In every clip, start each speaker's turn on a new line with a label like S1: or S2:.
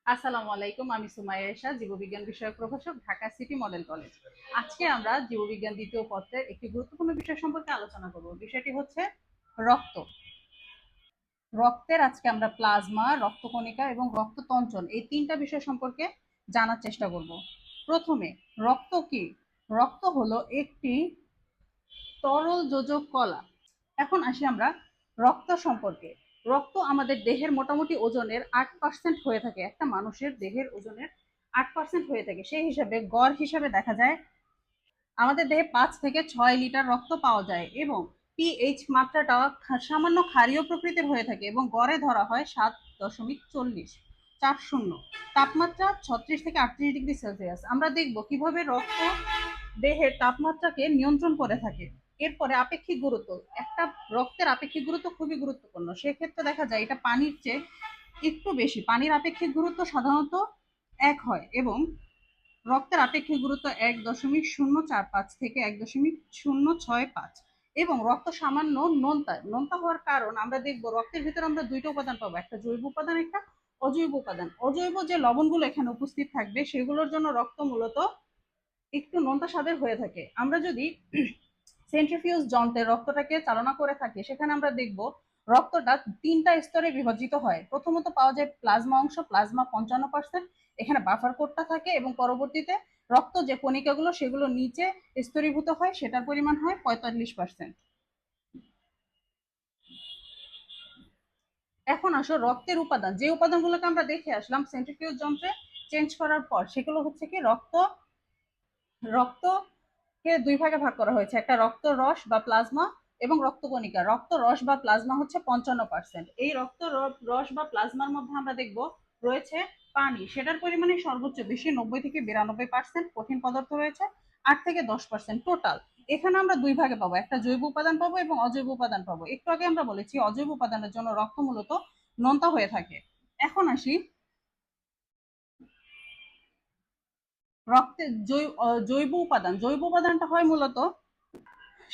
S1: আসসালামু আলাইকুম, আমি সুমাইয়া এশা, জীববিজ্ঞান বিষয়ক প্রভাষক, ঢাকা সিটি মডেল কলেজ। আজকে আমরা জীববিজ্ঞান দ্বিতীয় পত্রের একটি গুরুত্বপূর্ণ বিষয় সম্পর্কে আলোচনা করব। বিষয়টি হচ্ছে রক্ত। রক্তের আজকে আমরা প্লাজমা, রক্তকণিকা এবং রক্ততঞ্চন এই তিনটা বিষয় সম্পর্কে জানার চেষ্টা করব। প্রথমে, রক্ত কি? রক্ত হলো একটি তরল যোজক কলা। এখন আসি আমরা রক্ত সম্পর্কে। রক্ত আমাদের দেহের মোটামুটি ওজনের 8% হয়ে থাকে। একটা মানুষের দেহের ওজনের 8% হয়ে থাকে। সেই হিসাবে গড় হিসাবে দেখা যায় আমাদের দেহে 5 থেকে 6 লিটার রক্ত পাওয়া যায় এবং পিএইচ মাত্রাটা সামান্য ক্ষারীয় প্রকৃতির হয়ে থাকে এবং গড়ে ধরা হয় 7.40 তাপমাত্রা 36 থেকে 38 ডিগ্রি সেলসিয়াস। আমরা দেখব কিভাবে রক্ত দেহের তাপমাত্রাকে নিয়ন্ত্রণ করে থাকে। এরপরে আপেক্ষিক গুরুত্ব। একটা রক্তের আপেক্ষিক গুরুত্ব খুবই গুরুত্বপূর্ণ। সেক্ষেত্রে দেখা যায় এটা পানির চেয়ে একটু বেশি। পানির আপেক্ষিক গুরুত্ব সাধারণত 1 হয় এবং রক্তের আপেক্ষিক গুরুত্ব 1.045 থেকে 1.065 এবং রক্ত সামান্য নোনতা। নোনতা হওয়ার কারণ আমরা দেখব রক্তের ভিতরে আমরা দুইটা উপাদান পাবো, একটা জৈব উপাদান, একটা অজৈব উপাদান। অজৈব যে লবণগুলো এখানে উপস্থিত থাকবে সেগুলোর জন্য রক্ত মূলত একটু নোনতা স্বাদের হয়ে থাকে। আমরা যদি সেন্ট্রিফিউজ যন্ত্রে রক্তটাকে চালনা করে থাকি সেখানে আমরা দেখব রক্তটা তিনটা স্তরে বিভাজিত হয়। প্রথমত পাওয়া যায় প্লাজমা অংশ, প্লাজমা 55%, এখানে বাফার কোডটা থাকে এবং পরবর্তীতে রক্ত যে কণিকাগুলো সেগুলো নিচে স্তরীভূত হয়, সেটার পরিমাণ হয় 45%। এখন আসো রক্তের উপাদান। যে উপাদানগুলোকে আমরা দেখে আসলাম সেন্ট্রিফিউজ যন্ত্রে চেঞ্জ করার পর, সেগুলো হচ্ছে কি রক্ত। রক্তকে দুই ভাগে ভাগ করা হয়েছে, একটা রক্ত রস বা প্লাজমা এবং রক্তকণিকা। রক্ত রস বা প্লাজমা হচ্ছে 55%। এই রক্ত রস বা প্লাজমার মধ্যে আমরা দেখব রয়েছে পানি, সেটার পরিমাণে সর্বোচ্চ বেশি 90 থেকে 92%। কঠিন পদার্থ রয়েছে 8 থেকে 10% টোটাল। এখানে আমরা দুই ভাগে পাবো, একটা জৈব উপাদান পাবো এবং অজৈব উপাদান পাবো। একটু আগে আমরা বলেছি অজৈব উপাদানের জন্য রক্ত মূলত নোনতা হয়ে থাকে। এখন আসি রক্তের জৈব উপাদান। জৈব উপাদানটা হয় মূলত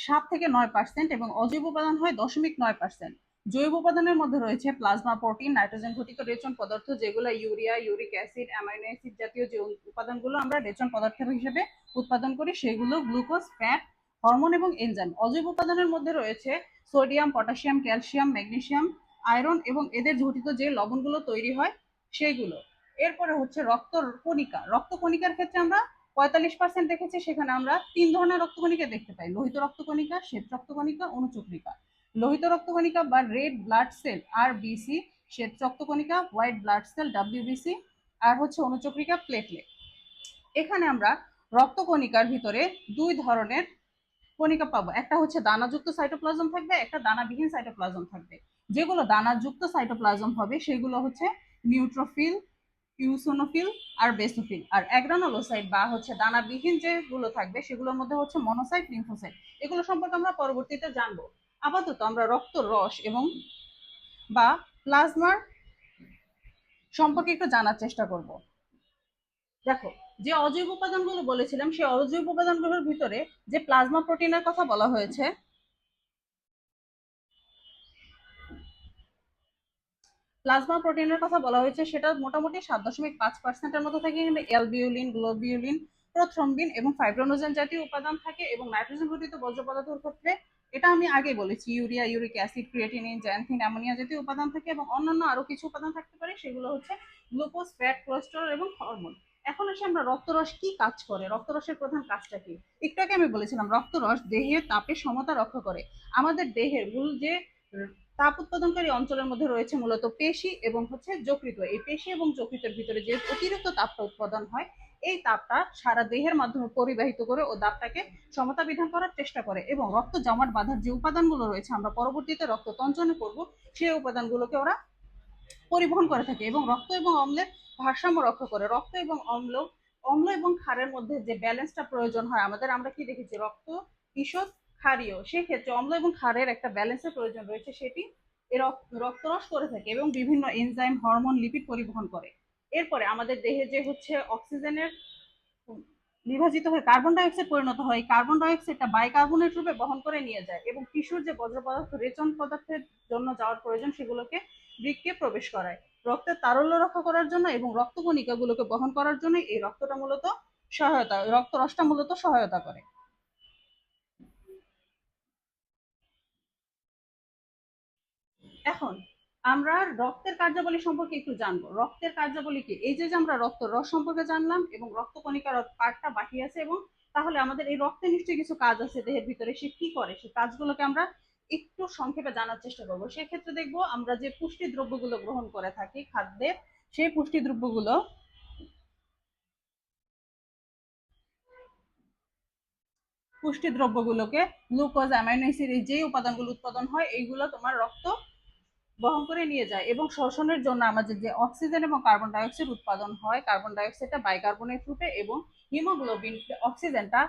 S1: 7 থেকে 9% এবং অজৈব উপাদান হয় 0.9%। জৈব উপাদানের মধ্যে রয়েছে প্লাজমা প্রোটিন, নাইট্রোজেন ঘটিত রেচন পদার্থ যেগুলো urea, uric acid, amino acid জাতীয় যে উপাদানগুলো আমরা রেচন পদার্থের হিসেবে উৎপাদন করি সেগুলো গ্লুকোজ, ফ্যাট, হরমোন এবং এনজাইম। অজৈব উপাদানের মধ্যে রয়েছে sodium, potassium, calcium, magnesium, iron এবং এদের ঘটিত যে লবণগুলো তৈরি হয় সেগুলো। এরপরে হচ্ছে রক্ত কণিকা। রক্ত কণিকার ক্ষেত্রে আমরা 45% দেখেছি, সেখানে আমরা তিন ধরনের রক্তকণিকা দেখতে পাই: লোহিত রক্তকণিকা, শ্বেত রক্তকণিকা, অনুচক্রিকা। লোহিত রক্তকণিকা বা রেড ব্লাড সেল RBC, শ্বেত রক্তকণিকা হোয়াইট ব্লাড সেল WBC, আর হচ্ছে অনুচক্রিকা প্লেটলেট। এখানে আমরা রক্তকণিকার ভিতরে দুই ধরনের কণিকা পাবো, একটা হচ্ছে দানাযুক্ত সাইটোপ্লাজম থাকবে, একটা দানাবিহীন সাইটোপ্লাজম থাকবে। যেগুলো দানাযুক্ত সাইটোপ্লাজম হবে সেগুলো হচ্ছে নিউট্রোফিল, ইউসোনোফিল আর বেসোফিল। আর অ্যাগ্রানুলোসাইট বা হচ্ছে দানাবিহীন যেগুলো থাকবে সেগুলোর মধ্যে হচ্ছে মনোসাইট, লিম্ফোসাইট। এগুলো সম্পর্কে আমরা পরবর্তীতে জানবো। আপাতত আমরা রক্ত রস এবং বা প্লাজমার সম্পর্কে একটু জানার চেষ্টা করব। দেখো, যে অজৈব উপাদানগুলো বলেছিলাম সেই অজৈব উপাদানগুলোর ভিতরে যে প্লাজমা প্রোটিনের কথা বলা হয়েছে, প্লাজমা প্রোটিনের কথা বলা হয়েছে সেটা মোটামুটি 7.5%-এর মতো থাকে। এখানে অ্যালবিউলিন, গ্লোবিউলিন, প্রোথ্রম্বিন এবং ফাইব্রোনোজেন জাতীয় উপাদান থাকে এবং নাইট্রোজেন ঘটিত বর্জ্য পদার্থের ক্ষেত্রে এটা আমি আগে বলেছি urea, uric acid, creatinine, xanthine, ammonia জাতীয় উপাদান থাকে এবং অন্যান্য আরো কিছু উপাদান থাকতে পারে, সেগুলো হচ্ছে গ্লুকোজ, ফ্যাট, কোলেস্টেরল এবং হরমোন। এখন এসে আমরা রক্তরস কি কাজ করে, রক্তরসের প্রধান কাজটা কি। একটু আগে আমি বলেছিলাম রক্তরস দেহের তাপের সমতা রক্ষা করে। আমাদের দেহের মূল যে তাপ উৎপাদনকারী অঞ্চলের মধ্যে রয়েছে মূলত পেশি এবং হচ্ছে যকৃত। এই পেশি এবং যকৃতের ভিতরে যে অতিরিক্ত তাপটা উৎপাদন হয় এই তাপটা সারা দেহের মাধ্যমে পরিবাহিত করে ও তাপটাকে সমতা বিধান করার চেষ্টা করে এবং রক্ত জমাট বাঁধার যে উপাদানগুলো রয়েছে আমরা পরবর্তীতে রক্ত তঞ্চনে করব সেই উপাদানগুলোকে ওরা পরিবহন করে থাকে এবং রক্ত এবং অম্লের ভারসাম্য রক্ষা করে। রক্ত এবং অম্ল, অম্ল এবং ক্ষারের মধ্যে যে ব্যালেন্সটা প্রয়োজন হয় আমাদের, আমরা কি দেখেছি রক্ত ঈষৎ ক্ষারীয়, সেক্ষেত্রে অম্ল এবং ক্ষারের একটা ব্যালেন্সের প্রয়োজন রয়েছে, সেটি এর রক্তরস করে থাকে এবং বিভিন্ন এনজাইম, হরমোন, লিপিড পরিবহন করে। এরপরে আমাদের দেহে যে হচ্ছে অক্সিজেনের বিভাজিত হয়ে কার্বন ডাইঅক্সাইড পরিণত হয়, কার্বন ডাইঅক্সাইডটা বাইকার্বনেট রূপে বহন করে নিয়ে যায় এবং টিস্যুর যে বজ্র পদার্থ রেচন পদার্থের জন্য যাওয়ার প্রয়োজন সেগুলোকে বৃক্কে প্রবেশ করায়। রক্তের তারল্য রক্ষা করার জন্য এবং রক্তকণিকাগুলোকে বহন করার জন্য এই রক্তরসটা মূলত সহায়তা করে। এখন আমরা রক্তের কার্যাবলী সম্পর্কে একটু জানবো। রক্তের কার্যাবলী কি? এই যে আমরা রক্ত রস সম্পর্কে জানলাম এবং রক্ত কণিকার পার্টটা বাকি আছে, এবং তাহলে আমাদের এই রক্তে নিশ্চয়ই কিছু কাজ আছে দেহের ভিতরে, সে কি করে সেই কাজগুলোকে আমরা একটু সংক্ষেপে জানার চেষ্টা করবো। সেক্ষেত্রে দেখবো আমরা যে পুষ্টি দ্রব্যগুলো গ্রহণ করে থাকি খাদ্যে, সেই পুষ্টি দ্রব্যগুলো গ্লুকোজ, অ্যামাইনো অ্যাসিড, এই যে উপাদানগুলো উৎপাদন হয় এইগুলো তোমার রক্ত বহন করে নিয়ে যায়, এবং শ্বসনের জন্য আমাদের যে অক্সিজেন এবং কার্বন ডাইঅক্সাইড উৎপাদন হয়, কার্বন ডাইঅক্সাইডটা বাইকার্বনেট রূপে এবং হিমোগ্লোবিন, অক্সিজেনটা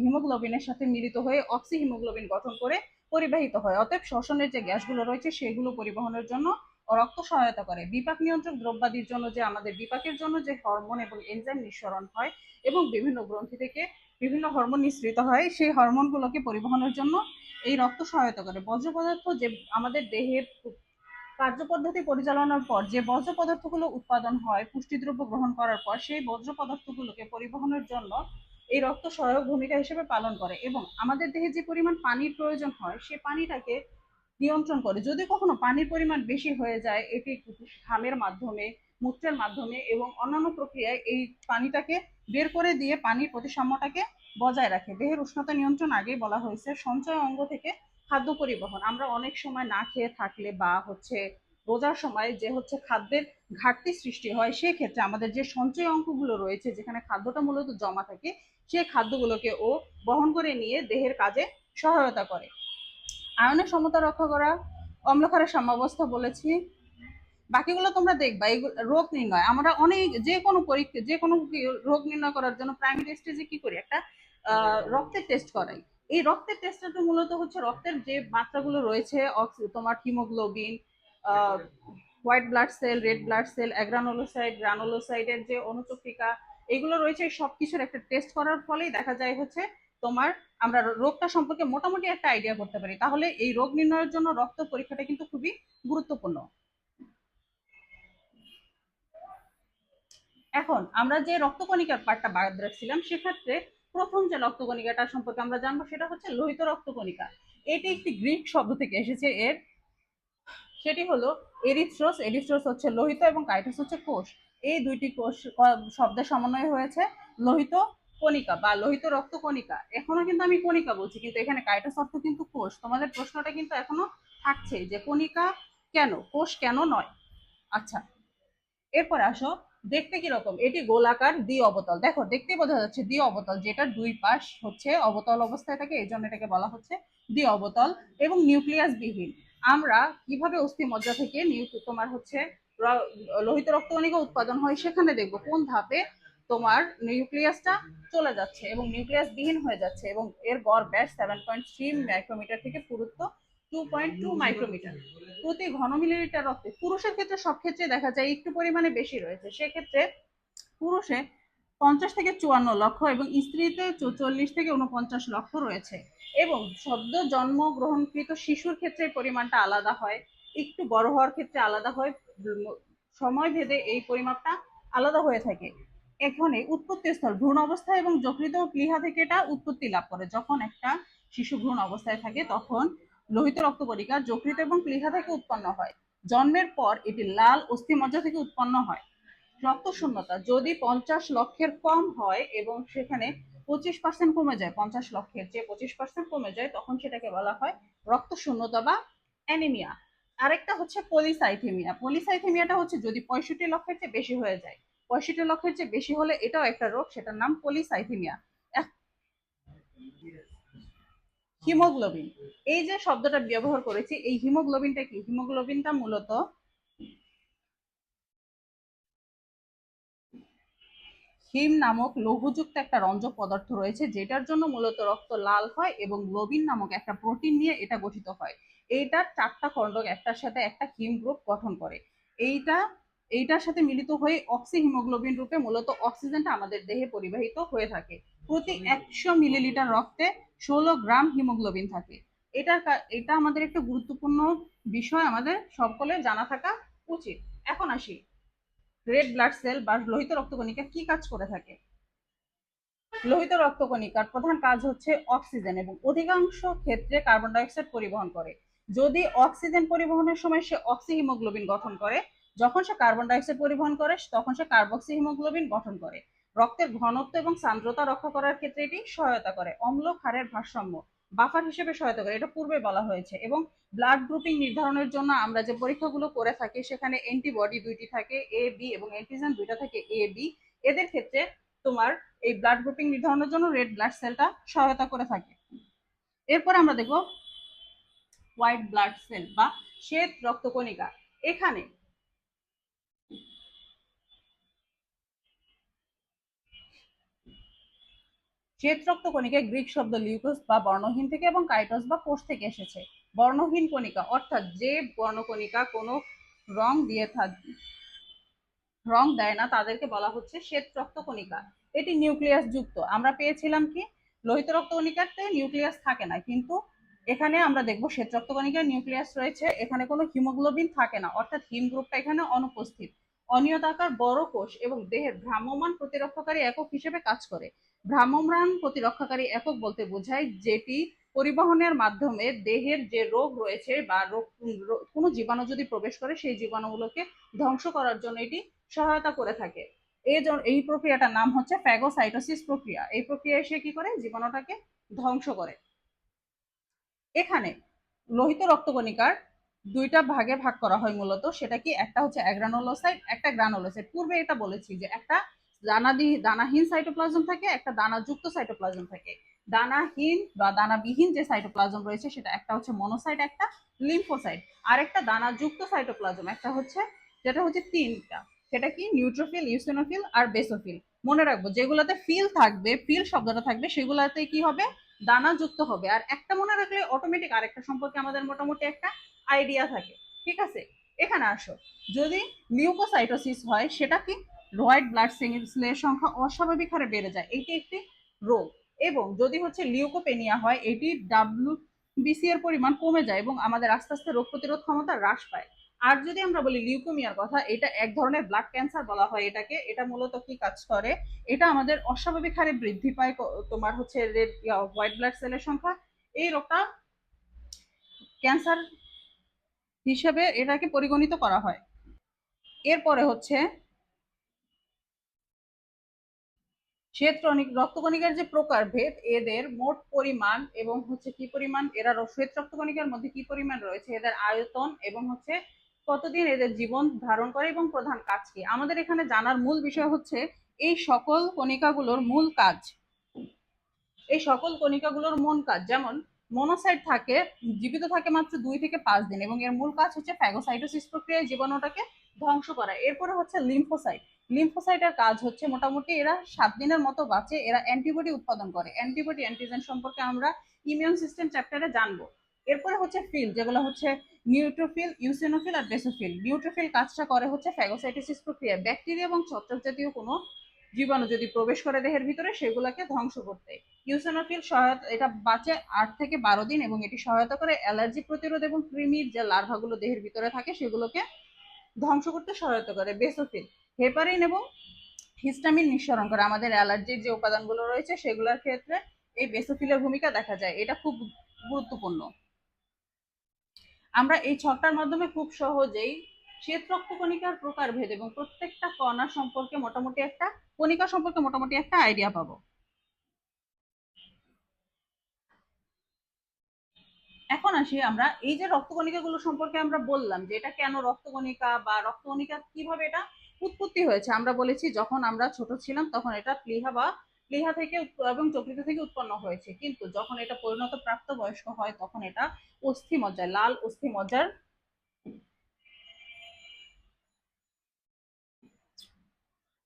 S1: হিমোগ্লোবিনের সাথে মিলিত হয়ে অক্সি হিমোগ্লোবিন গঠন করে পরিবাহিত হয়। অতএব শ্বসনের যে গ্যাসগুলো রয়েছে সেগুলো পরিবহনের জন্য রক্ত সহায়তা করে। বিপাক নিয়ন্ত্রক দ্রব্যাদির জন্য যে আমাদের বিপাকের জন্য যে হরমোন এবং এনজাইম নিঃসরণ হয় এবং বিভিন্ন গ্রন্থি থেকে বিভিন্ন হরমোন নিঃসৃত হয়, সেই হরমোনগুলোকে পরিবহনের জন্য এই রক্ত সহায়তা করে। বর্জ্য পদার্থ যে আমাদের দেহের কার্যপদ্ধতি পরিচালনার পর যে বর্জ্য পদার্থগুলো উৎপাদন হয় পুষ্টিদ্রব্য গ্রহণ করার পর, সেই বর্জ্য পদার্থগুলোকে পরিবহনের জন্য এই রক্ত সহায়ক ভূমিকা হিসেবে পালন করে, এবং আমাদের দেহে যে পরিমাণ পানির প্রয়োজন হয় সে পানিটাকে নিয়ন্ত্রণ করে। যদি কখনো পানির পরিমাণ বেশি হয়ে যায়, এটি ঘামের মাধ্যমে, মূত্রের মাধ্যমে এবং অন্যান্য প্রক্রিয়ায় এই পানিটাকে বের করে দিয়ে পানির প্রতিসাম্যটাকে বজায় রাখে। দেহের উষ্ণতা নিয়ন্ত্রণ আগেই বলা হয়েছে। সঞ্চয় অঙ্গ থেকে খাদ্য পরিবহন, আমরা অনেক সময় না খেয়ে থাকলে বা রোজার সময় যে খাদ্যের ঘাটতি সৃষ্টি হয়, সেক্ষেত্রে আমাদের যে সঞ্চয় অঙ্কগুলো রয়েছে যেখানে খাদ্যটা মূলত জমা থাকে, সেই খাদ্যগুলোকে ও বহন করে নিয়ে দেহের কাজে সহায়তা করে। আয়নের সমতা রক্ষা করা, অম্লক্ষারের সাম্যাবস্থা বলেছি, বাকিগুলো তোমরা দেখবা। এইগুলো রোগ নির্ণয়, আমরা অনেক যে কোনো পরীক্ষা, যে কোনো রোগ নির্ণয় করার জন্য প্রাইমারি স্টেজে কি করি, একটা রক্তের টেস্ট করাই। এই রক্তের টেস্টটা তো মূলত রক্তের যে মাত্রাগুলো রয়েছে, তোমার haemoglobin, white blood cell, red blood cell, agranulocyte, গ্রানুলোসাইডের যে অনুচক্রিকা, এগুলো রয়েছে, সব কিছুর একটা টেস্ট করার ফলেই দেখা যায় তোমার আমরা রোগটা সম্পর্কে মোটামুটি একটা আইডিয়া করতে পারি। তাহলে এই রোগ নির্ণয়ের জন্য রক্ত পরীক্ষাটা কিন্তু খুবই গুরুত্বপূর্ণ। এখন আমরা যে রক্তকণিকার পার্টটা বাদ রাখছিলাম, সেক্ষেত্রে প্রথম যে রক্তকণিকাটা সম্পর্কে আমরা জানবো সেটা হচ্ছে লোহিত রক্তকণিকা। এটি একটি গ্রিক শব্দ থেকে এসেছে। সেটি হলো এরিথ্রোস। এরিথ্রোস হচ্ছে লোহিত এবং কাইটোস হচ্ছে কোষ। এই দুইটি কোষ শব্দের সমন্বয় হয়েছে লোহিত কণিকা বা লোহিত রক্তকণিকা। এখনো কিন্তু আমি কণিকা বলছি, কিন্তু এখানে কাইটোস অর্থ কিন্তু কোষ। তোমাদের প্রশ্নটা কিন্তু এখনো থাকছে যে কণিকা কেন, কোষ কেন নয়। আচ্ছা, এরপরে আসো, দেখতে কিরকম? এটি গোলাকার দ্বি অবতল। দেখো দেখতে বোঝা যাচ্ছে দ্বি অবতল, যেটা দুই পাশ অবতল অবস্থায় থাকে, এই জন্য এটাকে বলা হচ্ছে দ্বি অবতল এবং নিউক্লিয়াস বিহীন। আমরা কিভাবে অস্থি মজ্জা থেকে তোমার লোহিত রক্তকণিকা উৎপাদন হয় সেখানে দেখবো কোন ধাপে তোমার নিউক্লিয়াসটা চলে যাচ্ছে এবং নিউক্লিয়াস বিহীন হয়ে যাচ্ছে, এবং এর গড় ব্যাস 7.3 মাইক্রোমিটার থেকে পুরুত্ব 2.2 মাইক্রোমিটার প্রতি ঘন মিলিলিটার রক্তে। পুরুষের ক্ষেত্রে সব ক্ষেত্রে দেখা যায় একটু পরিমাণে বেশি রয়েছে, সেক্ষেত্রে পুরুষে 50 থেকে 54 লক্ষ এবং স্ত্রীতে 44 থেকে 49 লক্ষ রয়েছে। এবং সদ্য জন্মগ্রহণকৃত শিশুর ক্ষেত্রে পরিমাণটা আলাদা হয়, একটু বড় হওয়ার ক্ষেত্রে আলাদা হয়, সময় ভেদে এই পরিমাপটা আলাদা হয়ে থাকে। এখানে উৎপত্তি স্থল ভ্রূণ অবস্থায় এবং যকৃত ও প্লীহা থেকে এটা উৎপত্তি লাভ করে। যখন একটা শিশু ভ্রূণ অবস্থায় থাকে তখন লোহিত রক্তকণিকা যকৃত এবং প্লীহা থেকে উৎপন্ন হয়। জন্মের পর এটি লাল অস্থিমজ্জা থেকে উৎপন্ন হয়। রক্ত শূন্যতা যদি 50 লক্ষের কম হয় এবং সেখানে 25% কমে যায়, 50 লক্ষের যে 25% কমে যায়, তখন সেটাকে বলা হয় রক্ত শূন্যতা বা অ্যানিমিয়া। আরেকটা হচ্ছে পলিসাইথেমিয়া। পলিসাইথেমিয়াটা হচ্ছে যদি 65 লক্ষের চেয়ে বেশি হয়ে যায়। 65 লক্ষের চেয়ে বেশি হলে এটাও একটা রোগ, সেটার নাম পলিসাইথেমিয়া। হিমোগ্লোবিন, এই যে শব্দটা ব্যবহার করেছি, এই হিমোগ্লোবিনটা কি? হিমোগ্লোবিনটা মূলত হিম নামক লৌহযুক্ত একটা রঞ্জক পদার্থ রয়েছে, যেটার জন্য মূলত রক্ত লাল হয়, এবং গ্লোবিন নামক একটা প্রোটিন নিয়ে এটা গঠিত হয়। এইটার 4টা খণ্ডক একটার সাথে একটা হিম গ্রুপ গঠন করে। এইটার সাথে মিলিত হয়ে অক্সি হিমোগ্লোবিন রূপে মূলত অক্সিজেনটা আমাদের দেহে পরিবাহিত হয়ে থাকে। প্রতি 100 মিলিলিটার রক্তে 16 গ্রাম হিমোগ্লোবিন থাকে। এটা আমাদের একটা গুরুত্বপূর্ণ বিষয়, আমাদের সকলের জানা থাকা উচিত। এখন আসি, রেড ব্লাড সেল বা লোহিত রক্তকণিকা কি কাজ করে থাকে। লোহিত রক্তকণিকার প্রধান কাজ হচ্ছে অক্সিজেন এবং অধিকাংশ ক্ষেত্রে কার্বন ডাইঅক্সাইড পরিবহন করে। যদি অক্সিজেন পরিবহনের সময় সে অক্সি হিমোগ্লোবিন গঠন করে, যখন সে কার্বন ডাইঅক্সাইড পরিবহন করে তখন সে কার্বক্সি হিমোগ্লোবিন গঠন করে। রক্তের ঘনত্ব এবং সান্দ্রতা রক্ষা করার ক্ষেত্রে এটি সহায়তা করে। অম্ল ক্ষারের ভারসাম্য বাফার হিসেবে সহায়তা করে, এটা পূর্বে বলা হয়েছে। এবং ব্লাড গ্রুপিং নির্ধারণের জন্য আমরা যে পরীক্ষাগুলো করে থাকি সেখানে অ্যান্টিবডি দুইটি থাকে, এ বি, এবং অ্যান্টিজেন দুইটা থাকে, এ বি। এদের ক্ষেত্রে তোমার এই ব্লাড গ্রুপিং নির্ধারণের জন্য রেড ব্লাড সেলটা সহায়তা করে থাকে। এরপর আমরা দেখব হোয়াইট ব্লাড সেল বা শ্বেত রক্তকণিকা। এখানে শ্বেত রক্তকণিকা গ্রিক শব্দ লিউকোস বা বর্ণহীন থেকে এবং কাইটোস বা কোষ থেকে এসেছে। বর্ণহীন কণিকা অর্থাৎ যে বর্ণকণিকা কোনো রং দিয়ে থাকে, রং দেয় না, তাদেরকে বলা হচ্ছে শ্বেত রক্তকণিকা। এটি নিউক্লিয়াস যুক্ত। আমরা পেয়েছিলাম কি লোহিত রক্তকণিকাতে নিউক্লিয়াস থাকে না, কিন্তু এখানে আমরা দেখবো শ্বেত রক্তকণিকার নিউক্লিয়াস রয়েছে, এখানে কোনো হিমোগ্লোবিন থাকে না, অর্থাৎ হিম গ্রুপটা এখানে অনুপস্থিত। অনিয়তাকার বড় কোষ এবং দেহের ভ্রাম্যমান প্রতিরক্ষাকারী একক হিসেবে কাজ করে। ভ্রাম্যমান প্রতিরক্ষাকারী একক বলতে বোঝায় যেটি পরিবহনের মাধ্যমে দেহের যে রোগ রয়েছে বা রোগ কোনো জীবাণু যদি প্রবেশ করে সেই জীবাণুগুলোকে ধ্বংস করার জন্য এটি সহায়তা করে থাকে। এই প্রক্রিয়াটার নাম হচ্ছে ফ্যাগোসাইটোসিস প্রক্রিয়া। এই প্রক্রিয়া এসে কি করে জীবাণুটাকে ধ্বংস করে। এখানে লোহিত রক্তকণিকার দুইটা ভাগে ভাগ করা হয় মূলত, সেটা কি একটা হচ্ছে অ্যাগ্রানুলোসাইট, একটা গ্রানুলোসাইট। পূর্বে এটা বলেছি যে একটা দানাহীন সাইটোপ্লাজম থাকে, একটা দানাযুক্ত সাইটোপ্লাজম থাকে। দানাহীন বা দানাবিহীন যে সাইটোপ্লাজম রয়েছে সেটা একটা হচ্ছে মনোসাইট, একটা লিম্ফোসাইট, আর একটা দানাযুক্ত সাইটোপ্লাজম একটা হচ্ছে, যেটা হচ্ছে তিনটা, সেটা কি নিউট্রোফিল, ইউসিনোফিল আর বেসোফিল। মনে রাখবো যেগুলাতে ফিল থাকবে, ফিল শব্দটা থাকবে, সেগুলাতে কি হবে দানা যুক্ত হবে। আর একটা মনে রাখলে অটোমেটিক আরেকটা সম্পর্কে আমাদের মোটামুটি একটা আইডিয়া থাকে। ঠিক আছে, এখানে আসো, যদি লিউকোসাইটোসিস হয় সেটা কি হোয়াইট ব্লাড সেলের সংখ্যা অস্বাভাবিক হারে বেড়ে যায়, এটি একটি রোগ। এবং যদি হচ্ছে লিউকোপেনিয়া হয়, এটি ডাব্লিউবিসি এর পরিমাণ কমে যায় এবং আমাদের আস্তে আস্তে রোগ প্রতিরোধ ক্ষমতা হ্রাস পায়। আর যদি আমরা বলি লিউকোমিয়ার কথা, এটা এক ধরনের ব্লাড ক্যান্সার বলা হয় এটাকে। এটা মূলত কি কাজ করে, এটা আমাদের অস্বাভাবিক হারে বৃদ্ধি পায় তোমার হচ্ছে রেড হোয়াইট ব্লাড সেলের সংখ্যা। এই রোগটা ক্যান্সার হিসেবে এটাকে পরিগণিত করা হয়। এরপরে হচ্ছে শ্বেত রক্তকণিকার যে প্রকারভেদ, এদের মোট পরিমাণ এবং হচ্ছে কি পরিমাণ এরা শ্বেত রক্তকণিকার মধ্যে কি পরিমাণ রয়েছে, এদের আয়তন এবং হচ্ছে কতদিন এদের জীবন ধারণ করে এবং প্রধান কাজ কি। আমাদের এখানে জানার মূল বিষয় হচ্ছে এই সকল কণিকাগুলোর মূল কাজ। এই সকল কণিকাগুলোর মূল কাজ, যেমন মনোসাইট থাকে, জীবিত থাকে মাত্র 2 থেকে 5 দিন এবং এর মূল কাজ হচ্ছে ফ্যাগোসাইটোসিস প্রক্রিয়ায় জীবাণুটাকে ধ্বংস করা। এরপরে হচ্ছে লিম্ফোসাইট। লিম্ফোসাইটের কাজ হচ্ছে মোটামুটি এরা 7 দিনের মতো বাঁচে, এরা অ্যান্টিবডি উৎপাদন করে। অ্যান্টিবডি অ্যান্টিজেন সম্পর্কে আমরা ইমিউন সিস্টেম চ্যাপ্টারে জানবো। এরপরে হচ্ছে ফিল, যেগুলো হচ্ছে নিউট্রোফিল, ইউসিনোফিল আর বেসোফিল। নিউট্রোফিল কাজটা করে হচ্ছে ফ্যাগোসাইটোসিস প্রক্রিয়া, ব্যাকটেরিয়া এবং ছত্রাক জাতীয় কোনো জীবাণু যদি প্রবেশ করে দেহের ভিতরে সেগুলোকে ধ্বংস করতে। ইউসিনোফিল সহায়তা, এটা বাঁচে 8 থেকে 12 দিন এবং এটি সহায়তা করে অ্যালার্জি প্রতিরোধ এবং কৃমির যে লার্ভাগুলো দেহের ভিতরে থাকে সেগুলোকে ধ্বংস করতে সহায়তা করে। বেসোফিল হেপারিন এবং হিস্টামিন নিঃসরণ করে। আমাদের অ্যালার্জির যে উপাদানগুলো রয়েছে সেগুলোর ক্ষেত্রে এই বেসোফিলের ভূমিকা দেখা যায়, এটা খুব গুরুত্বপূর্ণ। আমরা এই ছকটার মাধ্যমে খুব সহজেই শ্বেত রক্তকণিকার প্রকারভেদ এবং প্রত্যেকটা কণা সম্পর্কে মোটামুটি একটা কণিকা সম্পর্কে মোটামুটি একটা আইডিয়া পাবো। এখন আসি আমরা এই যে রক্তকণিকাগুলো সম্পর্কে আমরা বললাম যে এটা কেন রক্তকণিকা বা রক্তকণিকা কিভাবে এটা উৎপত্তি হয়েছে। আমরা বলেছি যখন আমরা ছোট ছিলাম তখন এটা প্লীহা থেকে এবং যকৃত থেকে উৎপন্ন হয়েছে, কিন্তু যখন এটা পরিণত প্রাপ্তবয়স্ক হয় তখন এটা অস্থিমজ্জায়,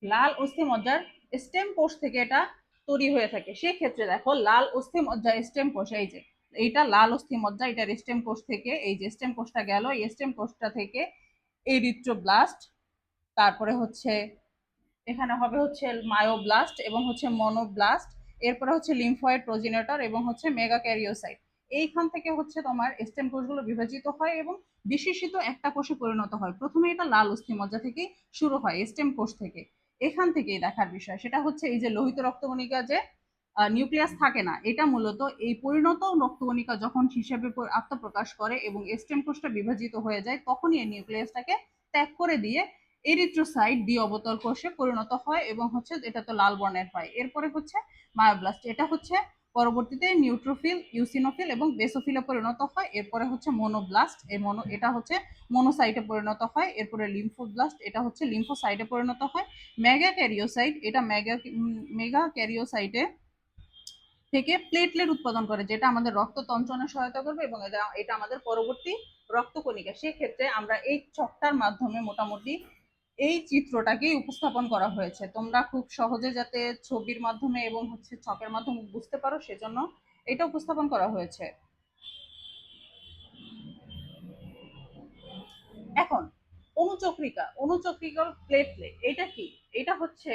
S1: লাল অস্থিমজ্জার স্টেম কোষ থেকে এটা তৈরি হয়ে থাকে। সেক্ষেত্রে দেখো লাল অস্থিমজ্জা স্টেম কোষ, এই যে এইটা লাল অস্থিমজ্জা, এটার স্টেম কোষ থেকে এই যে স্টেম কোষটা গেল, এই স্টেম কোষটা থেকে এরিথ্রোব্লাস্ট, তারপরে হচ্ছে এখানে হবে হচ্ছে মায়োব্লাস্ট এবং হচ্ছে মনোব্লাস্ট, এরপরে হচ্ছে লিম্ফয়েড প্রোজিনেটর এবং হচ্ছে মেগাক্যারিওসাইট। এইখান থেকে হচ্ছে তোমার স্টেম কোষগুলো বিভাজিত হয় এবং বিশেষিত একটা কোষে পরিণত হয়। প্রথমে এটা লাল অস্থিমজ্জা থেকে শুরু হয়, স্টেম কোষ থেকে। এখান থেকেই দেখার বিষয় সেটা হচ্ছে এই যে লোহিত রক্তকণিকা যে নিউক্লিয়াস থাকে না, এটা মূলত এই পরিণত রক্তকণিকা যখন হিসেবে আত্মপ্রকাশ করে এবং স্টেম কোষটা বিভাজিত হয়ে যায়, তখনই এই নিউক্লিয়াসটাকে ত্যাগ করে দিয়ে এরিথ্রোসাইট দ্বি অবতল কোষে পরিণত হয় এবং হচ্ছে এটা তো লাল বর্ণের হয়। এরপরে হচ্ছে মায়োব্লাস্ট, এটা হচ্ছে পরবর্তীতে নিউট্রোফিল, ইউসিনোফিল এবং বেসোফিলে পরিণত হয়। এরপরে হচ্ছে মোনোব্লাস্ট, এটা হচ্ছে মোনোসাইটে পরিণত হয়। এরপরে লিম্ফোব্লাস্ট, এটা হচ্ছে লিম্ফোসাইটে পরিণত হয়। মেগা ক্যারিওসাইট, এটা মেগা ক্যারিওসাইটে থেকে প্লেটলেট উৎপাদন করে, যেটা আমাদের রক্ত তঞ্চনে সহায়তা করবে এবং এটা আমাদের পরবর্তী রক্তকণিকা। সেক্ষেত্রে আমরা এই ছকটার মাধ্যমে মোটামুটি এই চিত্রটাকেই উপস্থাপন করা হয়েছে। তোমরা খুব সহজে যাতে ছবির মাধ্যমে এবং হচ্ছে ছকের মাধ্যমে বুঝতে পারো, সেজন্য এটা উপস্থাপন করা হয়েছে। এখন অনুচক্রিকা প্লেটলেট এটা কি? এটা হচ্ছে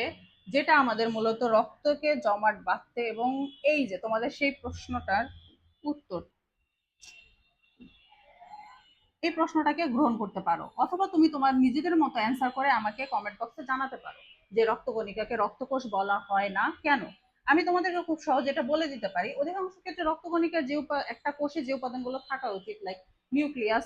S1: যেটা আমাদের মূলত রক্তকে জমাট বাঁধতে এবং এই যে তোমাদের সেই প্রশ্নটার উত্তর, এই প্রশ্নটাকে গ্রহণ করতে পারো, অথবা তুমি তোমার নিজেদের মতো অ্যান্সার করে আমাকে কমেন্ট বক্সে জানাতে পারো যে রক্তকণিকাকে রক্তকোষ বলা হয় না কেন। আমি তোমাদেরকে খুব সহজে এটা বলে দিতে পারি। অধিকাংশ ক্ষেত্রে রক্তকণিকার যে একটা কোষে যে উপাদানগুলো থাকা উচিত, like nucleus,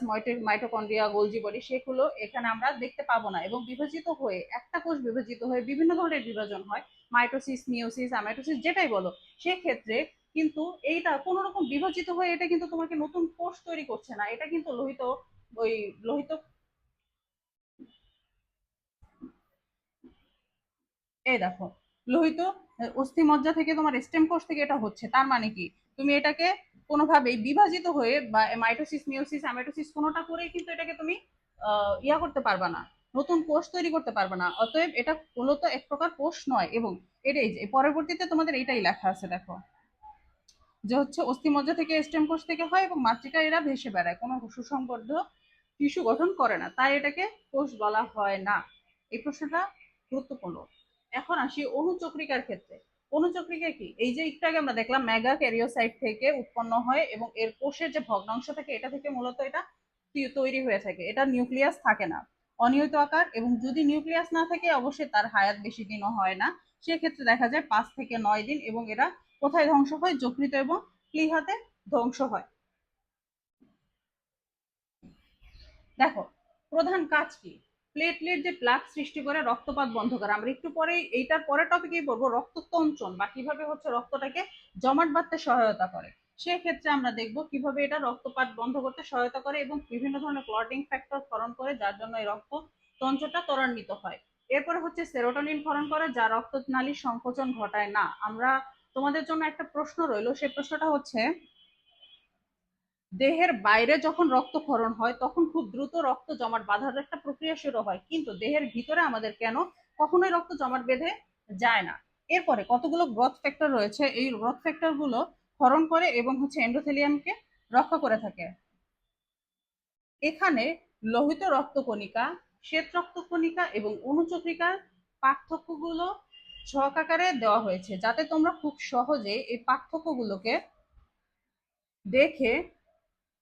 S1: mitochondria, Golgi body, সেগুলো এখানে আমরা দেখতে পাবো না এবং বিভাজিত হয়ে একটা কোষ বিভাজিত হয়ে বিভিন্ন ধরনের বিভাজন হয়, মাইটোসিস, মিওসিস, অ্যামাইটোসিস, যেটাই বলো। সেক্ষেত্রে কিন্তু এইটা কোন রকম বিভাজিত হয়ে এটা কিন্তু তোমাকে নতুন কোষ তৈরি করছে না, এটা কিন্তু লোহিত ওই লোহিত এই দেখো, লোহিত অস্থিমজ্জা থেকে তোমার স্টেম কোষ থেকে এটা হচ্ছে। তার মানে কি, তুমি এটাকে কোনোভাবেই বিভাজিত হয়ে বা মাইটোসিস, মিওসিস, অ্যামাইটোসিস কোনোটা করেই কিন্তু এটাকে তুমি ইয়া করতে পারবা না, নতুন কোষ তৈরি করতে পারবে না। অতএব এটা মূলত এক প্রকার কোষ নয়। এবং এটাই যে পরবর্তীতে তোমাদের এইটাই লেখা আছে, দেখো, যে হচ্ছে অস্থিমজ্জা থেকে স্টেম কোষ থেকে হয় এবং মাতৃকা এরা ভেসে বেড়ায়, কোনো সুসংবদ্ধ টিস্যু গঠন করে না, তাই এটাকে কোষ বলা হয় না। এই প্রশ্নটা গুরুত্বপূর্ণ। এখন আসি অনুচক্রিকার ক্ষেত্রে। অনুচক্রিকা কি? এই যে একটু আগে আমরা দেখলাম মেগা ক্যারিওসাইট থেকে উৎপন্ন হয় এবং এর কোষের যে ভগ্নাংশ থাকে এটা থেকে মূলত এটা তৈরি হয়ে থাকে। এটা নিউক্লিয়াস থাকে না, অনিয়ত আকার, এবং যদি নিউক্লিয়াস না থাকে অবশ্যই তার হায়াত বেশি দিনও হয় না। সেক্ষেত্রে দেখা যায় 5 থেকে 9 দিন। এবং এরা কোথায় ধ্বংস হয়? যকৃত এবং প্লীহাতে ধ্বংস হয়। দেখো, প্রধান কাজ কি? প্লেটলেট যে প্লাক সৃষ্টি করে রক্তপাত বন্ধ করে। আমরা একটু পরে এইটার পরের টপিকেই বলবো রক্ততঞ্চন বা কিভাবে হচ্ছে রক্তটাকে জমাট বাঁধতে সহায়তা করে। সেক্ষেত্রে আমরা দেখব কিভাবে এটা রক্তপাত বন্ধ করতে সহায়তা করে এবং বিভিন্ন ধরনের ক্লটিং ফ্যাক্টর ক্ষরণ করে, যার জন্য এই রক্ত তঞ্চনটা ত্বরান্বিত হয়। এরপরে হচ্ছে সেরোটোনিন ক্ষরণ করে, যা রক্তনালীর সংকোচন ঘটায় না। আমরা তোমাদের জন্য একটা প্রশ্ন রইলো, সেই প্রশ্নটা হচ্ছে, দেহের বাইরে যখন রক্তক্ষরণ হয় তখন খুব দ্রুত রক্ত জমাট বাঁধার একটা প্রক্রিয়া শুরু হয়, কিন্তু দেহের ভিতরে আমাদের কেন কখনোই রক্ত জমাট বেঁধে যায় না? এরপরে কতগুলো গ্রোথ ফ্যাক্টর রয়েছে, এই গ্রোথ ফ্যাক্টর গুলো ক্ষরণ করে এবং হচ্ছে এন্ডোথেলিয়ামকে রক্ষা করে থাকে। এখানে লোহিত রক্তকণিকা, শ্বেত রক্তকণিকা এবং অনুচক্রিকার পার্থক্যগুলো ছক আকারে দেওয়া হয়েছে, যাতে তোমরা খুব সহজে এই পার্থক্যগুলোকে দেখে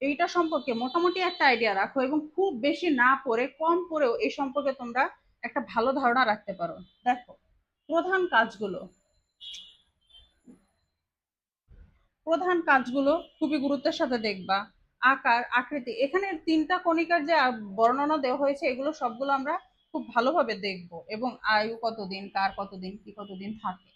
S1: এইটা সম্পর্কে মোটামুটি একটা আইডিয়া রাখো এবং খুব বেশি না পড়ে কম পড়েও এই সম্পর্কে তোমরা একটা ভালো ধারণা রাখতে পারো। দেখো, প্রধান কাজগুলো প্রধান কাজগুলো খুবই গুরুত্বের সাথে দেখবা। আকার, আকৃতি, এখানে 3টা কণিকার যে বর্ণনা দেওয়া হয়েছে এগুলো সবগুলো আমরা খুব ভালোভাবে দেখব। এবং আয়ু কতদিন, কার কতদিন, কি কতদিন থাকে।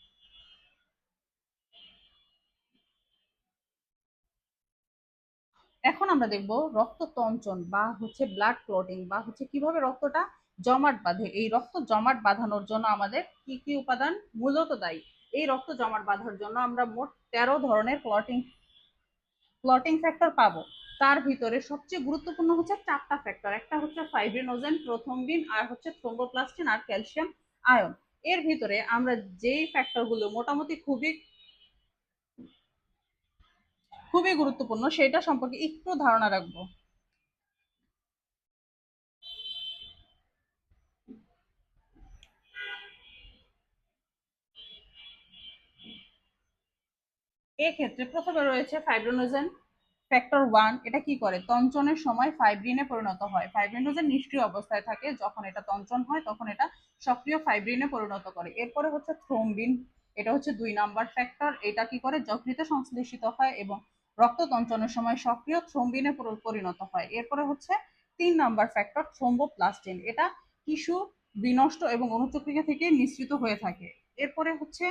S1: এখন আমরা দেখব রক্ততঞ্চন বা হচ্ছে ব্লাড ক্লটিং বা হচ্ছে কিভাবে রক্তটা জমাট বাঁধে। এই রক্ত জমাট বাঁধানোর জন্য আমাদের কি কি উপাদান মূলত দায়ী? এই রক্ত জমাট বাঁধার জন্য আমরা মোট 13 ধরনের ক্লটিং ফ্যাক্টর পাবো। তার ভিতরে সবচেয়ে গুরুত্বপূর্ণ হচ্ছে 4টা ফ্যাক্টর। একটা হচ্ছে ফাইব্রিনোজেন, প্রোথ্রম্বিন, আর হচ্ছে থ্রোম্বোপ্লাস্টিন আর ক্যালসিয়াম আয়ন। এর ভিতরে আমরা যেই ফ্যাক্টরগুলো মোটামুটি খুবই খুবই গুরুত্বপূর্ণ সেটা সম্পর্কে একটু ধারণা রাখবো। এক্ষেত্রে প্রথমে রয়েছে ফাইব্রিনোজেন। ফ্যাক্টর 1 এটা কি করে, তঞ্চনের সময় ফাইব্রিনে পরিণত হয়। ফাইব্রিনোজেন নিষ্ক্রিয় অবস্থায় থাকে, যখন এটা তঞ্চন হয় তখন এটা সক্রিয় ফাইব্রিনে পরিণত করে। এরপরে হচ্ছে থ্রোম্বিন, এটা হচ্ছে 2 নাম্বার ফ্যাক্টর। এটা কি করে, যকৃতে সংশ্লেষিত হয় এবং রক্ত তঞ্চনের সময় সক্রিয় থ্রোম্বিনে পরিণত হয়। এরপরে হচ্ছে 3 নাম্বার ফ্যাক্টর থ্রোম্বোপ্লাস্টিন, এটা টিস্যু বিনষ্ট এবং অনুচক্রিকা থেকে নিঃসৃত হয়ে থাকে। এরপরে হচ্ছে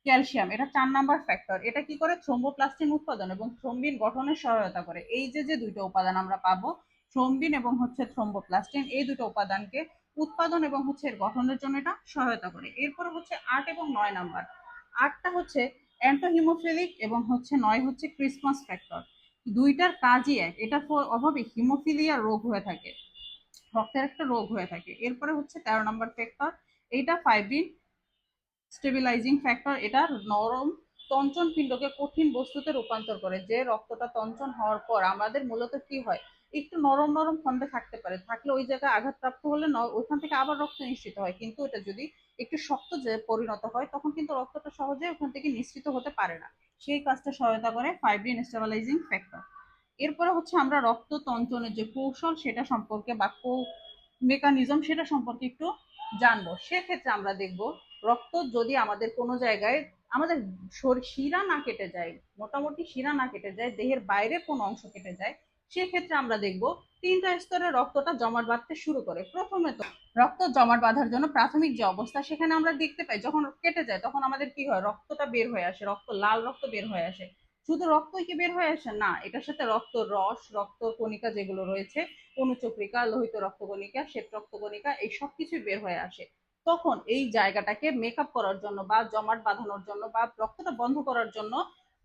S1: ক্যালসিয়াম, এটা 4 নাম্বার ফ্যাক্টর। এটা কি করে, থ্রোম্বোপ্লাস্টিন উৎপাদন এবং থ্রোম্বিন গঠনে সহায়তা করে। এই যে দুইটা উপাদান আমরা পাবো, থ্রোম্বিন এবং হচ্ছে থ্রোম্বোপ্লাস্টিন, এই দুটো উপাদানকে উৎপাদন এবং হচ্ছে এর গঠনের জন্য এটা সহায়তা করে। এরপরে হচ্ছে 8 এবং 9 নাম্বার। 8টা হচ্ছে অ্যান্টোহিমোফিলিক এবং হচ্ছে 9 হচ্ছে ক্রিসমাস ফ্যাক্টর। দুইটার কাজই এক, এটা অভাবে হিমোফিলিয়া রোগ হয়ে থাকে, রক্তের একটা রোগ হয়ে থাকে। এরপরে হচ্ছে 13 নাম্বার ফ্যাক্টর, এইটা ফাইব্রিন স্টেবিলাইজিং ফ্যাক্টর, এটা নরম তঞ্চন পিণ্ডকে কঠিন বস্তুতে রূপান্তর করে। যে রক্তটা তঞ্চন হওয়ার পর আমাদের মূলত কি হয়, একটু নরম নরম খন্ডে থাকতে পারে, থাকলে ওই জায়গায় আঘাতপ্রাপ্ত হলে ওইখান থেকে আবার রক্ত নিঃসৃত হয়। কিন্তু এটা যদি একটু শক্ত যে পরিণত হয় তখন কিন্তু রক্তটা সহজে ওখান থেকে নিঃসৃত হতে পারে না, সেই কাজটা সহায়তা করে ফাইব্রিন স্টেবিলাইজিং ফ্যাক্টর। এরপরে হচ্ছে আমরা রক্ত তঞ্চনের যে কৌশল সেটা সম্পর্কে বা মেকানিজম সেটা সম্পর্কে একটু জানবো। সেক্ষেত্রে আমরা দেখব, রক্ত যদি আমাদের কোনো জায়গায় আমাদের শিরা না কেটে যায়, মোটামুটি শিরা না কেটে যায়, দেহের বাইরে কোনো অংশ কেটে যায়, সেক্ষেত্রে আমরা দেখব 3টা স্তরে রক্তটা জমাট বাঁধতে শুরু করে। প্রথমে তো রক্ত জমাট বাঁধার জন্য প্রাথমিক যে অবস্থা সেখানে আমরা দেখতে পাই, যখন কেটে যায় তখন আমাদের কি হয়, রক্তটা বের হয়ে আসে, লাল রক্ত বের হয়ে আসে। শুধু রক্তই কি বের হয়ে আসে না, এটার সাথে রক্ত রস, রক্ত কণিকা যেগুলো রয়েছে, অনুচক্রিকা, লোহিত রক্তকণিকা, শ্বেত রক্তকণিকা, এই সব কিছুই বের হয়ে আসে। তখন এই জায়গাটাকে মেকআপ করার জন্য বা জমাট বাঁধানোর জন্য বা রক্তটা বন্ধ করার জন্য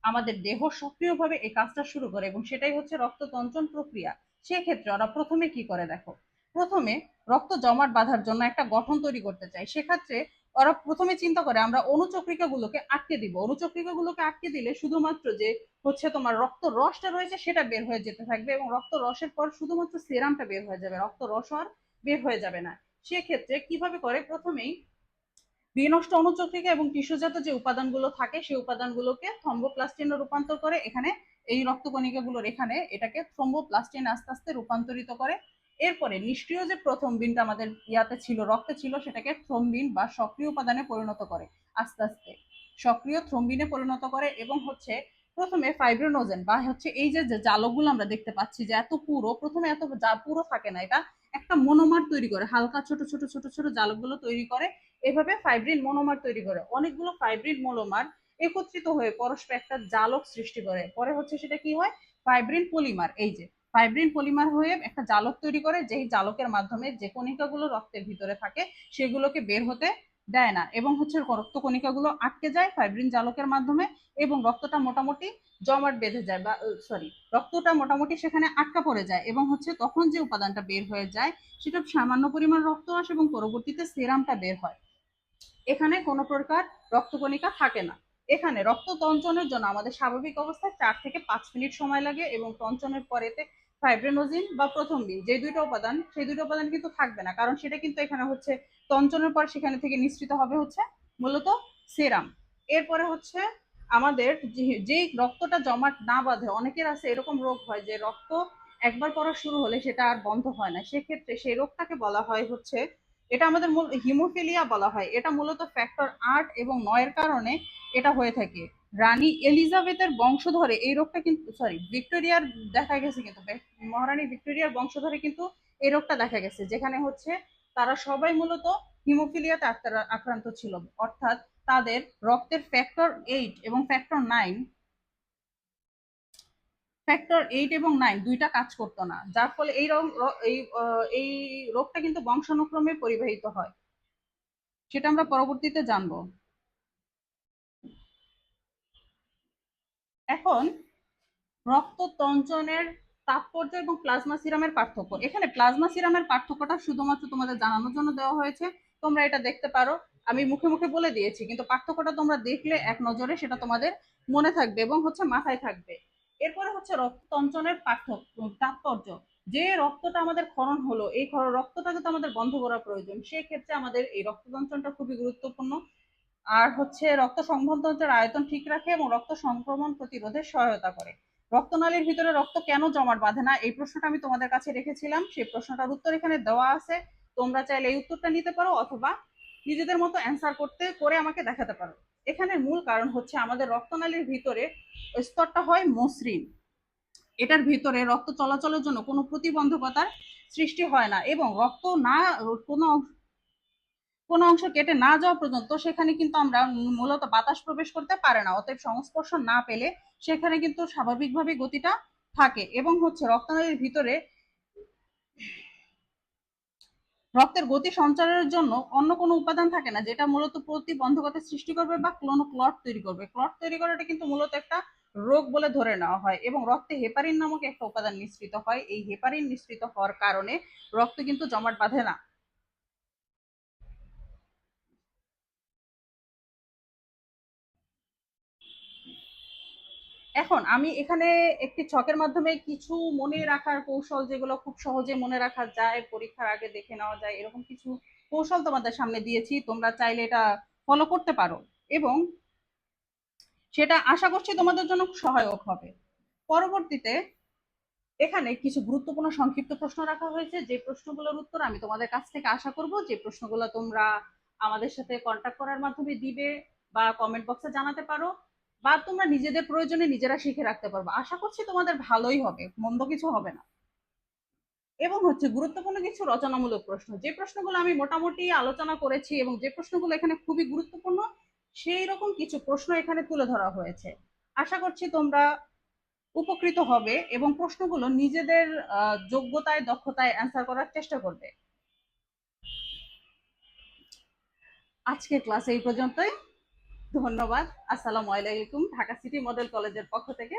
S1: আমাদের দেহ সক্রিয়ভাবে এই কাজটা শুরু করে, এবং সেটাই হচ্ছে রক্ততঞ্চন প্রক্রিয়া। সেক্ষেত্রে ওরা প্রথমে কি করে দেখো, প্রথমে রক্ত জমাট বাঁধার জন্য একটা গঠন তৈরি করতে চায়। সেক্ষেত্রে ওরা প্রথমে চিন্তা করে আমরা অনুচক্রিকা গুলোকে আটকে দিব, অনুচক্রিকা গুলোকে আটকে দিলে শুধুমাত্র যে হচ্ছে তোমার রক্ত রসটা রয়েছে সেটা বের হয়ে যেতে থাকবে, এবং রক্ত রসের পর শুধুমাত্র সেরামটা বের হয়ে যাবে, রক্ত রস আর বের হয়ে যাবে না। সেক্ষেত্রে কিভাবে করে, প্রথমেই বিনষ্ট অনুচক্রিকা এবং টিস্যুজাত যে উপাদানগুলো থাকে সেই উপাদানগুলোকে থ্রম্বোপ্লাস্টিনে রূপান্তর করে, এখানে এই রক্তকণিকাগুলোর এখানে এটাকে থ্রম্বোপ্লাস্টিন আস্তে আস্তে রূপান্তরিত করে। এরপরে নিষ্ক্রিয় যে প্রথম বিনটা আমাদের ইয়াতে ছিল, রক্তে ছিল, সেটাকে থ্রম্বিন বা সক্রিয় উপাদানে পরিণত করে, আস্তে আস্তে সক্রিয় থ্রম্বিনে পরিণত করে। এবং হচ্ছে প্রথমে ফাইব্রিনোজেন বা হচ্ছে এই যে জালকগুলো আমরা দেখতে পাচ্ছি যে এত পুরো, প্রথমে এত পুরো থাকে না, এটা একটা মনোমার তৈরি করে, হালকা ছোট ছোট ছোট ছোট জালকগুলো তৈরি করে। এভাবে ফাইব্রিন মনোমার তৈরি করে, অনেকগুলো ফাইব্রিন মনোমার একত্রিত হয়ে পরস্পর একটা জালক সৃষ্টি করে। পরে হচ্ছে সেটা কি হয়, ফাইব্রিন পলিমার, এই যে ফাইব্রিন পলিমার হয়ে একটা জালক তৈরি করে, যেই জালকের মাধ্যমে যে কণিকাগুলো রক্তের ভিতরে থাকে সেগুলোকে বের হতে দেয় না, এবং হচ্ছে রক্ত কণিকাগুলো আটকে যায় ফাইব্রিন জালকের মাধ্যমে, এবং রক্তটা মোটামুটি জমাট বেঁধে যায়, বা সরি, রক্তটা মোটামুটি সেখানে আটকা পড়ে যায়, এবং হচ্ছে তখন যে উপাদানটা বের হয়ে যায় সেটা সামান্য পরিমাণ রক্ত আসে এবং পরবর্তীতে সেরামটা বের হয়। এখানে কোনো প্রকার রক্তকণিকা থাকে না। এখানে রক্ত তঞ্চনের জন্য আমাদের স্বাভাবিক অবস্থায় 4 থেকে 5 মিনিট সময় লাগে, এবং তঞ্চনের পরেতে ফাইব্রিনোজিন বা প্রথম দিন যে দুইটা উপাদান, সেই দুটো উপাদান কিন্তু থাকবে না, কারণ সেটা কিন্তু এখানে হচ্ছে তঞ্চনের পর সেখানে থেকে নিঃসৃত হবে হচ্ছে মূলত সেরাম। এরপরে হচ্ছে আমাদের যে রক্তটা জমাট না বাঁধে, অনেকের আছে এরকম রোগ হয় যে রক্ত একবার পড়া শুরু হলে সেটা আর বন্ধ হয় না, সেক্ষেত্রে সেই রোগটাকে বলা হয় হচ্ছে, এটা আমাদের মূল হিমোফিলিয়া বলা হয়। এটা মূলত ফ্যাক্টর 8 এবং 9 এর কারণে এটা হয়ে থাকে। রানী এলিজাবেথের বংশধরে এই রোগটা কিন্তু, সরি, ভিক্টোরিয়ার দেখা গেছে, কিন্তু মহারানী ভিক্টোরিয়ার বংশধরে কিন্তু এই রোগটা দেখা গেছে, যেখানে হচ্ছে তারা সবাই মূলত হিমোফিলিয়াতে আক্রান্ত ছিল, অর্থাৎ তাদের রক্তের ফ্যাক্টর 8 এবং 9 দুইটা কাজ করতো না, যার ফলে এই রোগটা কিন্তু বংশানুক্রমে পরিবাহিত হয়, সেটা আমরা পরবর্তীতে জানবো। এখন রক্ত তঞ্চনের তাৎপর্য এবং প্লাজমা সিরামের পার্থক্য। এখানে প্লাজমা সিরামের পার্থক্যটা শুধুমাত্র তোমাদের জানানোর জন্য দেওয়া হয়েছে, তোমরা এটা দেখতে পারো, আমি মুখে মুখে বলে দিয়েছি, কিন্তু পার্থক্যটা তোমরা দেখলে এক নজরে সেটা তোমাদের মনে থাকবে এবং হচ্ছে মাথায় থাকবে। এরপরে হচ্ছে রক্ত তঞ্চনের তাৎপর্য, যে রক্তটা আমাদের ক্ষরণ হলো, এই রক্তটাকে তো আমাদের বন্ধ করা প্রয়োজন, সেই ক্ষেত্রে আমাদের এই রক্ত তঞ্চনটা খুবই গুরুত্বপূর্ণ। আর হচ্ছে রক্ত সংবহনতন্ত্রের আয়তন ঠিক রাখে এবং রক্ত সংক্রমণ প্রতিরোধে সহায়তা করে। রক্তনালীর ভিতরে রক্ত কেন জমাট বাঁধে না, এই প্রশ্নটা আমি তোমাদের কাছে রেখেছিলাম। সেই প্রশ্নটার উত্তর এখানে দেওয়া আছে, তোমরা চাইলে এই উত্তরটা নিতে পারো অথবা নিজেদের মতো অ্যান্সার করে আমাকে দেখাতে পারো। এখানে মূল কারণ হচ্ছে আমাদের রক্তনালীর ভিতরে স্তরটা হয় মসৃণ, এটার ভিতরে রক্ত চলাচলের জন্য কোনো প্রতিবন্ধকতার সৃষ্টি হয় না, এবং রক্ত না কোনো কোনো অংশ কেটে না যাওয়া পর্যন্ত সেখানে কিন্তু আমরা মূলত বাতাস প্রবেশ করতে পারে না। অতএব সংস্পর্শ না পেলে সেখানে কিন্তু স্বাভাবিকভাবে গতিটা থাকে, এবং হচ্ছে রক্তনালীর ভিতরে রক্তের গতি সঞ্চারের জন্য অন্য কোনো উপাদান থাকে না যেটা মূলত প্রতিবন্ধকতা সৃষ্টি করবে বা কোনো ক্লট তৈরি করবে। ক্লট তৈরি করাটা কিন্তু মূলত একটা রোগ বলে ধরে নেওয়া হয়, এবং রক্তে হেপারিন নামক একটা উপাদান নিঃসৃত হয়। এই হেপারিন নিঃসৃত হওয়ার কারণে রক্ত কিন্তু জমাট বাঁধে না। এখন আমি এখানে একটি ছকের মাধ্যমে কিছু মনে রাখার কৌশল, যেগুলো খুব সহজে মনে রাখা যায়, পরীক্ষার আগে দেখে নেওয়া যায়, এরকম কিছু কৌশল তোমাদের সামনে দিয়েছি। তোমরা চাইলে এটা ফলো করতে পারো, এবং সেটা আশা করছি তোমাদের জন্য সহায়ক হবে। পরবর্তীতে এখানে কিছু গুরুত্বপূর্ণ সংক্ষিপ্ত প্রশ্ন রাখা হয়েছে, যে প্রশ্নগুলোর উত্তর আমি তোমাদের কাছ থেকে আশা করব, যে প্রশ্নগুলো তোমরা আমাদের সাথে কন্ট্যাক্ট করার মাধ্যমে দিবে বা কমেন্ট বক্সে জানাতে পারো, বা তোমরা নিজেদের প্রয়োজনে নিজেরা শিখে রাখতে পারবে। আশা করছি তোমাদের ভালোই হবে, মন্দ কিছু হবে না। এবং হচ্ছে গুরুত্বপূর্ণ কিছু রচনামূলক প্রশ্ন, যে প্রশ্নগুলো আমি মোটামুটি আলোচনা করেছি এবং যে প্রশ্নগুলো এখানে খুবই গুরুত্বপূর্ণ, সেই রকম কিছু প্রশ্ন এখানে তুলে ধরা হয়েছে। আশা করছি তোমরা উপকৃত হবে এবং প্রশ্নগুলো নিজেদের যোগ্যতায় দক্ষতায় অ্যান্সার করার চেষ্টা করবে। আজকের ক্লাস এই পর্যন্তই। ধন্যবাদ। আসসালামু আলাইকুম। ঢাকা সিটি মডেল কলেজের পক্ষ থেকে